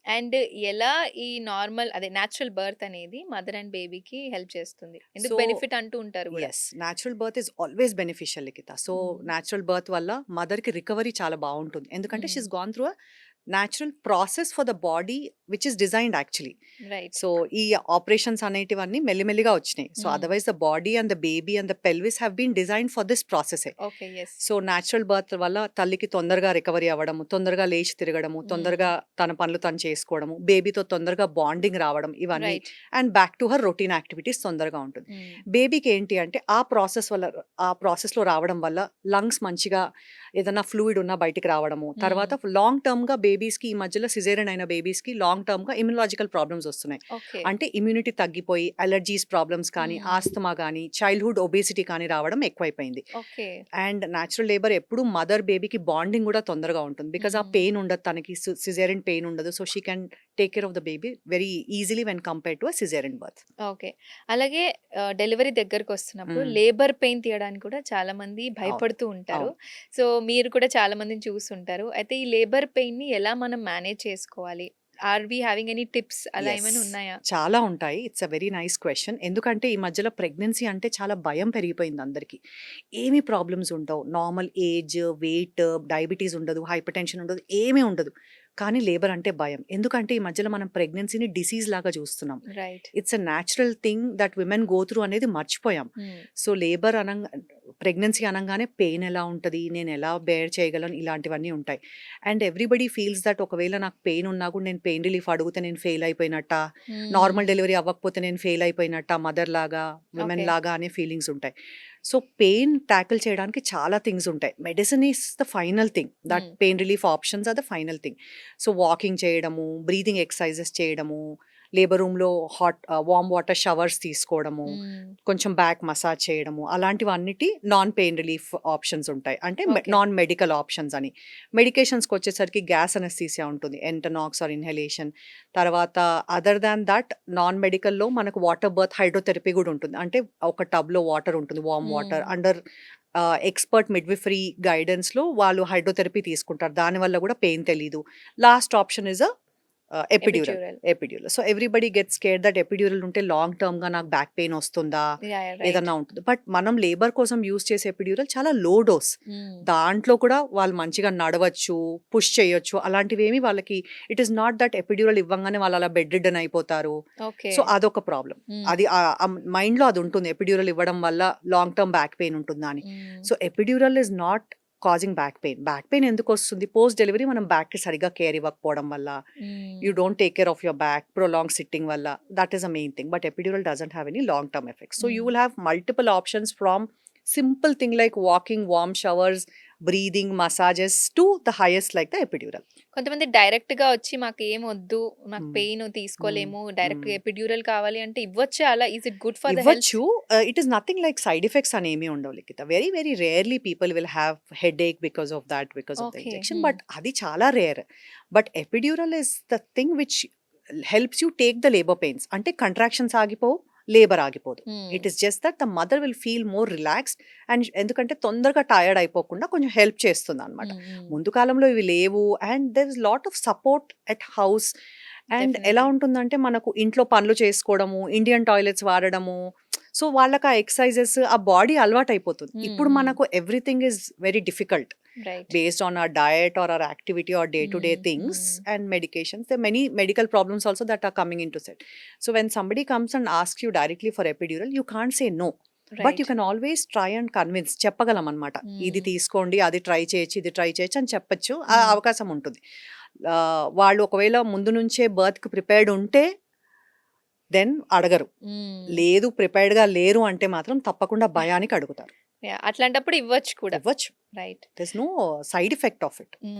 And ఎలా ఈ normal అదే నేచురల్ బర్త్ అనేది మదర్ అండ్ బేబీకి హెల్ప్ చేస్తుంది? ఎందుకు సో బెనిఫిట్ అంటూ ఉంటారు గూడా. Yes. Natural birth is always beneficial Likhita. So, hmm. Natural birth వల్ల మదర్‌కి రికవరీ చాలా బావుంటుంది. ఎందుకంటే she hmm. Is gone through natural process for the body which is designed actually. Right. So, ఈ ఆపరేషన్స్ అనేటివన్నీ మెల్లిమెల్లిగా వచ్చినాయి. So, hmm. Otherwise the body and the baby and the pelvis have been designed for this ప్రాసెసే. Okay. Yes. So, natural birth వల్ల తల్లికి తొందరగా recovery అవ్వడము, తొందరగా లేచి తిరగడము, హ్మ్. తొందరగా తన పనులు తను చేసుకోవడము, బేబీతో తొందరగా బాండింగ్ రావడం ఇవన్నీ right. And back to her routine activities తొందరగా ఉంటుంది. హ్మ్. బేబీకి ఏంటి అంటే ఆ ప్రాసెస్‌లో రావడం వల్ల లంగ్స్ మంచిగా ఏదన్నా ఫ్లూయిడ్ ఉన్నా బయటికి రావడము. హ్మ్. తర్వాత లాంగ్ టర్మ్‌గా బేబీస్‌కి ఈ మధ్యలో సిజేరియన్ అయిన బేబీస్‌కి లాంగ్ టర్మ్‌గా ఇమ్యునలాజికల్ ప్రాబ్లమ్స్ వస్తున్నాయి. ఓకే. అంటే ఇమ్యూనిటీ తగ్గిపోయి అలెర్జీస్ ప్రాబ్లమ్స్ కానీ, హ్మ్. ఆస్తమా గానీ, చైల్డ్‌హుడ్ ఒబేసిటీ కానీ రావడం ఎక్కువైపోయింది. ఓకే. అండ్ నేచురల్ లేబర్ ఎప్పుడు మదర్ బేబీకి బాండింగ్ గూడా తొందరగా ఉంటుంది. బికాజ్ ఆ హ్మ్. పెయిన్ ఉండదు తనకి. సిజేరియన్ పెయిన్ ఉండదు. So, she can take care of the baby very easily when compared to caesarean birth. Okay. అలాగే డెలివరీ దగ్గరకొస్తున్నప్పుడు హ్మ్. లేబర్ పెయిన్ తీయడానికి కూడా చాలా మంది అవును. భయపడుతూ ఉంటారు. అవును. సో, మీరు కూడా చాలా మందిని చూసుంటారు. అయితే ఈ లేబర్ పెయిన్‌ని ఎలా మనం మేనేజ్ చేసుకోవాలి? Are we having any tips అలా యెస్. ఏమైనా ఉన్నాయా? చాలా ఉంటాయి. It's a very nice question. ఎందుకంటే ఈ మధ్యలో ప్రెగ్నెన్సీ అంటే చాలా భయం పెరిగిపోయింది అందరికి. ఏమి ప్రాబ్లమ్స్ ఉండవు. నార్మల్ ఏజ్, వెయిట్, డయాబెటిస్ ఉండదు, హైపర్‌టెన్షన్ ఉండదు, ఏమీ ఉండదు. కానీ లేబర్ అంటే భయం. ఎందుకంటే ఈ మధ్యలో మనం ప్రెగ్నెన్సీని డిసీజ్ లాగా చూస్తున్నాం. Right. It's a natural thing that women go through అనేది మర్చిపోయాం. హ్మ్. సో, లేబర్ ప్రెగ్నెన్సీ అనంగానే పెయిన్ ఎలా ఉంటది? నేను ఎలా బేర్ చేయగలను? ఇలాంటివన్నీ ఉంటాయి. అండ్ ఎవ్రీబడీ ఫీల్స్ దట్ ఒకవేళ నాకు పెయిన్ ఉన్నా కూడా నేను పెయిన్ రిలీఫ్ అడిగితే నేను ఫెయిల్ అయిపోయినట్టా? నార్మల్ హ్మ్. డెలివరీ అవ్వకపోతే నేను ఫెయిల్ అయిపోయినట్టా? మదర్ లాగా, విమెన్ ఓకే. లాగా అనే ఫీలింగ్స్ ఉంటాయి. సో, పెయిన్ టాకిల్ చేయడానికి చాలా థింగ్స్ ఉంటాయి. Medicine is the final thing. That hmm. Pain relief options are the final thing. So, walking చేయడము, బ్రీతింగ్ ఎక్సర్‌సైజెస్ చేయడము, లేబర్ రూమ్‌లో వార్మ్ వాటర్ షవర్స్ తీసుకోవడము, హ్మ్. కొంచెం బ్యాక్ మసాజ్ చేయడము, అలాంటివన్నిటి నాన్ పెయిన్ రిలీఫ్ ఆప్షన్స్ ఉంటాయి. అంటే ఓకే. నాన్ మెడికల్ ఆప్షన్స్ అని. మెడికేషన్స్‌కొచ్చేసరికి గ్యాస్ అనస్థీసియా ఉంటుంది. ఎంటనాక్స్ ఆర్ ఇన్హలేషన్. తర్వాత అదర్ దాన్ దట్ నాన్ మెడికల్‌లో మనకు వాటర్ బర్త్ హైడ్రోథెరపీ గూడా ఉంటుంది. అంటే ఒక టబ్‌లో వాటర్ ఉంటుంది. వార్మ్ వాటర్ హ్మ్. అండర్ ఎక్స్‌పర్ట్ మిడ్‌విఫరీ గైడెన్స్‌లో వాళ్ళు హైడ్రోథెరపీ తీసుకుంటారు. దానివల్ల గూడా పెయిన్ తెలీదు. Last option is epidural. Epidural. Epidural. So, everybody gets scared that epidural ఉంటే లాంగ్ టర్మ్‌గా నాకు బ్యాక్ పెయిన్ ఒస్తుందా? యాహ్! రైట్. ఏదన్నా ఉంటుంది. బట్ మనం లేబర్ కోసం యూజ్ చేసే ఎపిడ్యూరల్ చాలా లో డోస్. హ్మ్. దాంట్లో కూడా వాళ్ళు మంచిగా నడవచ్చు, పుష్ చేయొచ్చు. అలాంటివేమి వాళ్ళకి it is not that epidural ఇవ్వంగానే వాళ్ళు అలా బెడ్ రిడెన్ అయిపోతారు. ఓకే. సో, అదొక ప్రాబ్లమ్. హ్మ్. అది మైండ్‌లో అదుంటుంది. ఎపిడ్యూరల్ ఇవ్వడం వల్ల లాంగ్ టర్మ్ బ్యాక్ పెయిన్ ఉంటుందా అని. Hmm. So, epidural is not causing back pain. Back pain ఎందుకొస్తుంది? పోస్ట్ డెలివరీ మనం బ్యాక్‌కి సరిగ్గా కేర్ ఇవ్వకపోవడం వల్ల, hmm. You don't take care of your back, prolong sitting వల్ల. That is the main thing. But epidural doesn't have any long term effects. So, you hmm. Will have multiple options from simple thing like walking, warm showers, breathing, massages to the highest like the epidural. కొంతమంది డైరెక్ట్‌గా వచ్చి మాకేమొద్దు, నాకు హ్మ్. Pain హ్మ్. తీసుకోలేము, హ్మ్. డైరెక్ట్‌గా epidural కావాలి అంటే ఇవ్వచ్చా అలా? Is it good for the health? ఇవ్వచ్చు. It is nothing like side effects అనేమి ఉండవు Likhita. Very, very rarely people will have headache because of that, because of the okay. Injection. Hmm. But అది చాలా rare. But epidural is the thing which helps you take the labour pains. అంటే contractions ఆగిపోవు, labour ఆగిపోదు. Hmm. It is just that the mother will feel more relaxed and ఎందుకంటే తొందరగా tired అయిపోకుండా కొంచెం help చేస్తుందనమాట. హ్మ్. హ్మ్. ముందు కాలంలో ఇవి లేవు and there is lot of support at house. And ఎలా డెఫినైట్‌లీ. ఉంటుందంటే మనకు ఇంట్లో పనులు చేసుకోవడము, ఇండియన్ టాయిలెట్స్ వాడడము. సో, వాళ్ళకి ఆ ఎక్సర్‌సైజెస్ ఆ బాడీ అలవాటయిపోతుంది. హ్మ్. ఇప్పుడు హ్మ్. మనకు everything is very difficult right. based on our diet or our activity or day-to-day హ్మ్. things హ్మ్. and medications. There are many medical problems also that are coming into set. So when somebody comes and asks you directly for epidural, you can't say no. But you right. Can always try and convince చెప్పగలం అనమాట. ఇది హ్మ్. తీసుకోండి, అది try చేయొచ్చు, ఇది try చేయొచ్చు అని చెప్పొచ్చు. ఆ హ్మ్. అవకాశం ఉంటుంది. వాళ్ళు ఒకవేళ ముందు నుంచే బర్త్‌కి ప్రిపేర్డ్ ఉంటే దెన్ అడగరు. హ్మ్. లేదు ప్రిపేర్డ్‌గా లేరు అంటే మాత్రం తప్పకుండా భయానికి అడుగుతారు. యాహ్! అట్లాంటప్పుడు ఇవ్వచ్చు కూడా. ఇవ్వచ్చు. Right. There is no side effect of it. హ్మ్.